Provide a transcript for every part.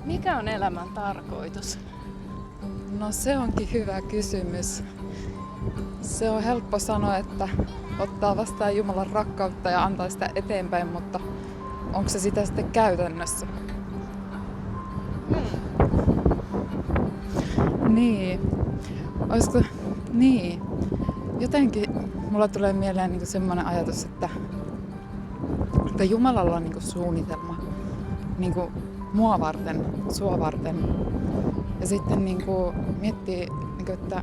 Mikä on elämän tarkoitus? No se onkin hyvä kysymys. Se on helppo sanoa, että ottaa vastaan Jumalan rakkautta ja antaa sitä eteenpäin, mutta onko se sitä sitten käytännössä? Niin. Olisiko... Niin. Jotenkin mulla tulee mieleen niinku semmoinen ajatus, että Jumalalla on niinku suunnitelma niinku mua varten, sua varten. Ja sitten niinku miettii, niinku, että,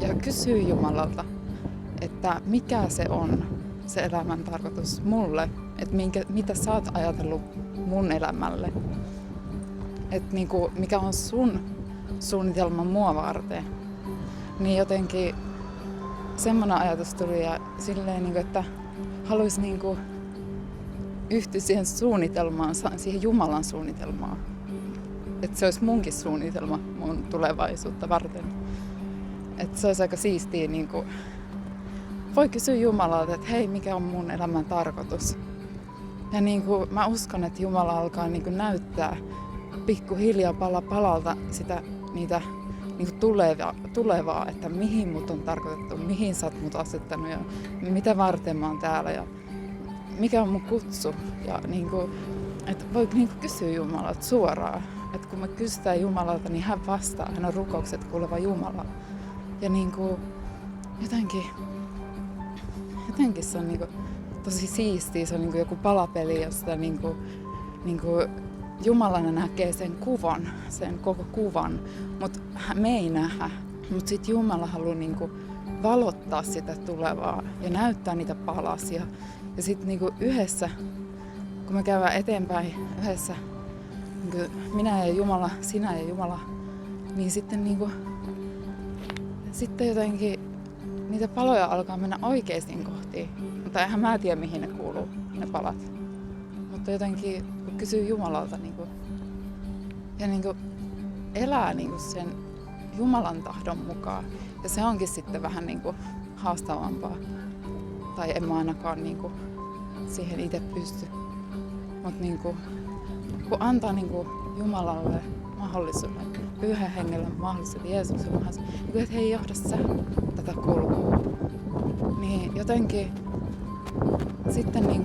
ja kysyy Jumalalta, että mikä se on se elämän tarkoitus mulle, että mitä sä oot ajatellut mun elämälle, että niinku, mikä on sun suunnitelma mua varten. Niin jotenkin semmoinen ajatus tuli ja silleen, niinku, että haluaisi niinku yhtyä siihen suunnitelmaan, siihen Jumalan suunnitelmaan. Että se olisi munkin suunnitelma mun tulevaisuutta varten. Että se olisi aika siistiä, niinku, voi kysyä Jumalalta, että hei, mikä on mun elämän tarkoitus. Ja niinku, mä uskon, että Jumala alkaa niinku näyttää pikkuhiljaa pala palalta niitä niinku tulevaa, että mihin mut on tarkoitettu, mihin sä oot mut asettanut ja mitä varten mä oon täällä ja mikä on mun kutsu. Ja niinku, että voi niinku kysyä Jumalalta suoraan. Että kun me kysytään Jumalalta, niin hän vastaa, hän on rukoukset kuuleva Jumala. Ja niinku, jotenkin se on niinku tosi siistiä, se on niinku joku palapeli, josta niinku Jumalana näkee sen kuvan, sen koko kuvan, mutta me ei nähdä. Mutta sitten Jumala haluaa niinku valottaa sitä tulevaa ja näyttää niitä palasia. Ja sitten niinku yhdessä, kun me käydään eteenpäin yhdessä, niinku minä ja Jumala, sinä ja Jumala, niin sitten jotenkin niitä paloja alkaa mennä oikeisiin kohtiin. Mutta eihän mä tiedä, mihin ne kuuluu, ne palat. Mutta jotenkin, kun kysyy Jumalalta ja elää sen Jumalan tahdon mukaan. Ja se onkin sitten vähän haastavampaa. Tai en mä ainakaan siihen itse pysty. Mutta kun antaa Jumalalle mahdollisuuden, Pyhän Hengelle mahdollisuuden, Jeesuksen mahdollisuuden, että hei, johda sä tätä kulkua. Niin jotenkin sitten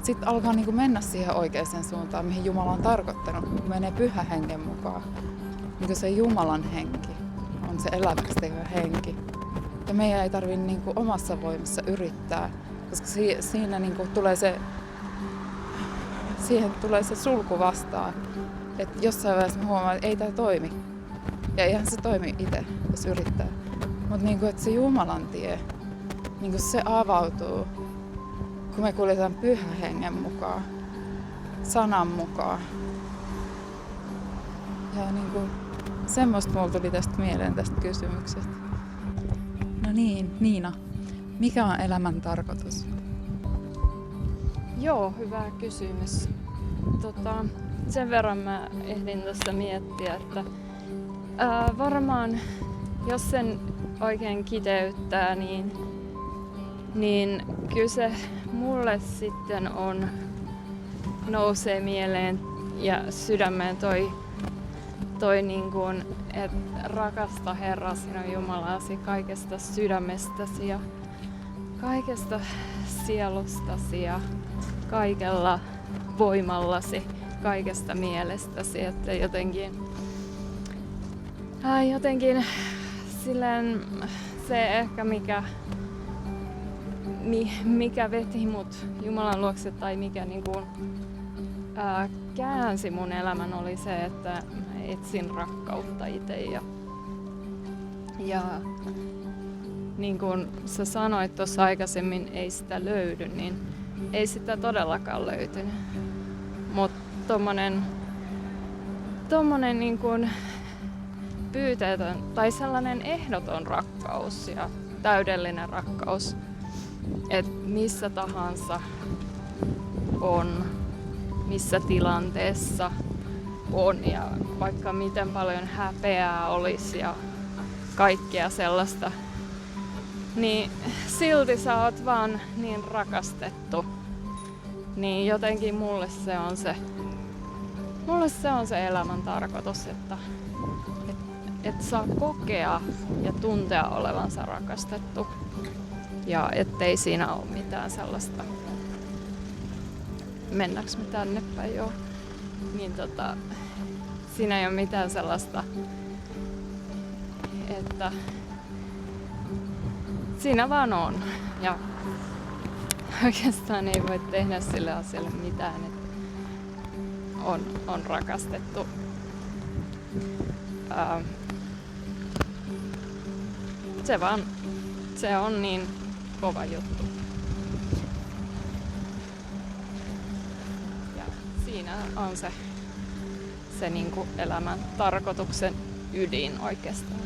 sit alkaa mennä siihen oikeaan suuntaan, mihin Jumala on tarkoittanut, kun menee Pyhän Hengen mukaan. Se Jumalan henki on se eläväksi tekevä henki. Ja meidän ei tarvitse omassa voimassa yrittää, koska siinä siihen tulee se sulku vastaan. Että jossain vaiheessa huomaa, että ei tämä toimi. Ja eihän se toimi itse, jos yrittää. Mutta että se Jumalan tie, se avautuu, kun me kuljetaan Pyhän Hengen mukaan, sanan mukaan. Ja semmoista mulla tuli tästä mieleen tästä kysymyksestä. No niin, Niina, mikä on elämän tarkoitus? Joo, hyvä kysymys. Sen verran mä ehdin tässä miettiä, että varmaan jos sen oikein kiteyttää, niin kyllä se mulle sitten nousee mieleen ja sydämeen toi että rakasta Herra sinun Jumalasi kaikesta sydämestäsi ja kaikesta sielustasi ja kaikella voimallasi, kaikesta mielestäsi, että jotenkin silleen se ehkä mikä veti mut Jumalan luokse tai mikä käänsi mun elämän oli se, että mä etsin rakkautta itse ja niin kuin sä sanoit tuossa aikaisemmin, ei sitä löydy, niin ei sitä todellakaan löytynyt. Mutta tommonen niin kuin pyyteetön tai sellainen ehdoton rakkaus ja täydellinen rakkaus, että missä tahansa on, missä tilanteessa on ja vaikka miten paljon häpeää olisi ja kaikkea sellaista, niin silti sä oot vaan niin rakastettu. Niin jotenkin mulle se on se mulle se on se elämän tarkoitus, että et saa kokea ja tuntea olevansa rakastettu. Ja ettei siinä ole mitään sellaista, mennäänkö me tänne päin joo, niin siinä ei ole mitään sellaista, että siinä vaan on. Ja oikeastaan ei voi tehdä sille asialle mitään, että on rakastettu. Se on niin kova juttu. Ja siinä on se niinku elämän tarkoituksen ydin oikeastaan.